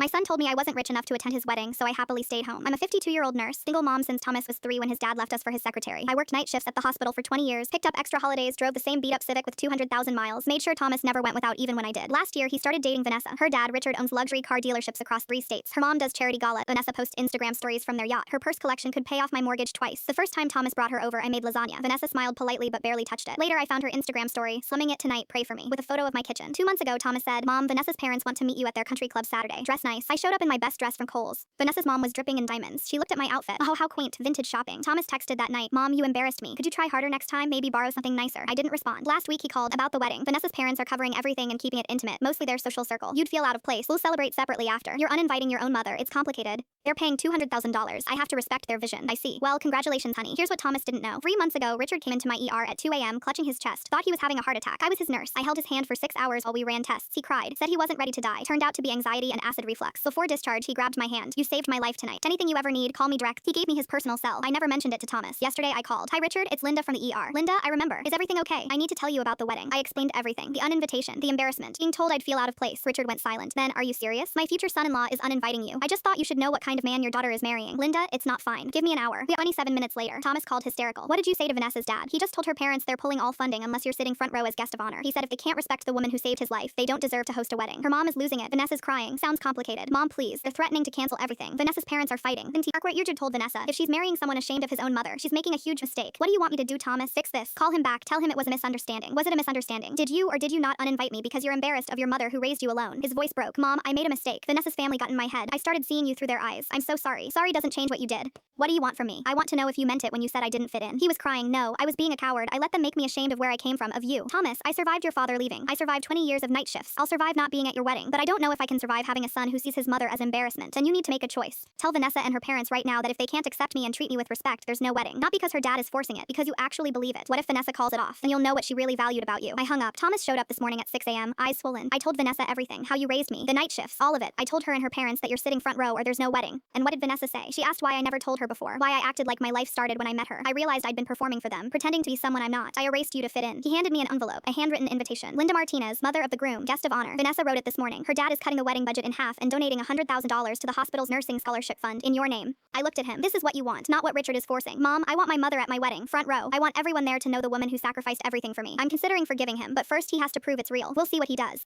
My son told me I wasn't rich enough to attend his wedding, so I happily stayed home. I'm a 52-year-old nurse, single mom since Thomas was 3 when his dad left us for his secretary. I worked night shifts at the hospital for 20 years, picked up extra holidays, drove the same beat-up Civic with 200,000 miles, made sure Thomas never went without even when I did. Last year, he started dating Vanessa. Her dad, Richard, owns luxury car dealerships across 3 states. Her mom does charity gala. Vanessa posts Instagram stories from their yacht. Her purse collection could pay off my mortgage twice. The first time Thomas brought her over, I made lasagna. Vanessa smiled politely but barely touched it. Later, I found her Instagram story, slumming it tonight, pray for me, with a photo of my kitchen. 2 months ago, Thomas said, Mom, Vanessa's parents want to meet you at their country club Saturday. Dress nice. I showed up in my best dress from Kohl's. Vanessa's mom was dripping in diamonds. She looked at my outfit. Oh, how quaint, vintage shopping. Thomas texted that night, Mom, you embarrassed me. Could you try harder next time? Maybe borrow something nicer. I didn't respond. Last week, he called about the wedding. Vanessa's parents are covering everything and keeping it intimate, mostly their social circle. You'd feel out of place. We'll celebrate separately after. You're uninviting your own mother. It's complicated. They're paying $200,000. I have to respect their vision. I see. Well, congratulations, honey. Here's what Thomas didn't know. 3 months ago, Richard came into my ER at 2 a.m., clutching his chest. Thought he was having a heart attack. I was his nurse. I held his hand for 6 hours while we ran tests. He cried. Said he wasn't ready to die. Turned out to be anxiety and acid reflux. Before discharge, he grabbed my hand. You saved my life tonight. Anything you ever need, call me direct. He gave me his personal cell. I never mentioned it to Thomas. Yesterday, I called. Hi, Richard. It's Linda from the ER. Linda, I remember. Is everything okay? I need to tell you about the wedding. I explained everything. The uninvitation. The embarrassment. Being told I'd feel out of place. Richard went silent. Then, are you serious? My future son-in-law is uninviting you. I just thought you should know what kind of man your daughter is marrying. Linda, it's not fine. Give me an hour. 27 minutes later, Thomas called hysterical. What did you say to Vanessa's dad? He just told her parents they're pulling all funding unless you're sitting front row as guest of honor. He said if they can't respect the woman who saved his life, they don't deserve to host a wedding. Her mom is losing it. Vanessa's crying. Sounds complicated. Mom, please. They're threatening to cancel everything. Vanessa's parents are fighting. Then Arkwright Richard told Vanessa, if she's marrying someone ashamed of his own mother, she's making a huge mistake. What do you want me to do, Thomas? Fix this. Call him back. Tell him it was a misunderstanding. Was it a misunderstanding? Did you or did you not uninvite me because you're embarrassed of your mother who raised you alone? His voice broke. Mom, I made a mistake. Vanessa's family got in my head. I started seeing you through their eyes. I'm so sorry. Sorry doesn't change what you did. What do you want from me? I want to know if you meant it when you said I didn't fit in. He was crying. No, I was being a coward. I let them make me ashamed of where I came from, of you. Thomas, I survived your father leaving. I survived 20 years of night shifts. I'll survive not being at your wedding, but I don't know if I can survive having a son who sees his mother as embarrassment. And you need to make a choice. Tell Vanessa and her parents right now that if they can't accept me and treat me with respect, there's no wedding. Not because her dad is forcing it, because you actually believe it. What if Vanessa calls it off? Then you'll know what she really valued about you. I hung up. Thomas showed up this morning at 6 a.m., eyes swollen. I told Vanessa everything. How you raised me. The night shifts. All of it. I told her and her parents that you're sitting front row or there's no wedding. And what did Vanessa say? She asked why I never told her before. Why I acted like my life started when I met her. I realized I'd been performing for them, pretending to be someone I'm not. I erased you to fit in. He handed me an envelope, a handwritten invitation. Linda Martinez, mother of the groom, guest of honor. Vanessa wrote it this morning. Her dad is cutting the wedding budget in half and donating $100,000 to the hospital's nursing scholarship fund in your name. I looked at him. This is what you want, not what Richard is forcing. Mom, I want my mother at my wedding, front row. I want everyone there to know the woman who sacrificed everything for me. I'm considering forgiving him, but first he has to prove it's real. We'll see what he does.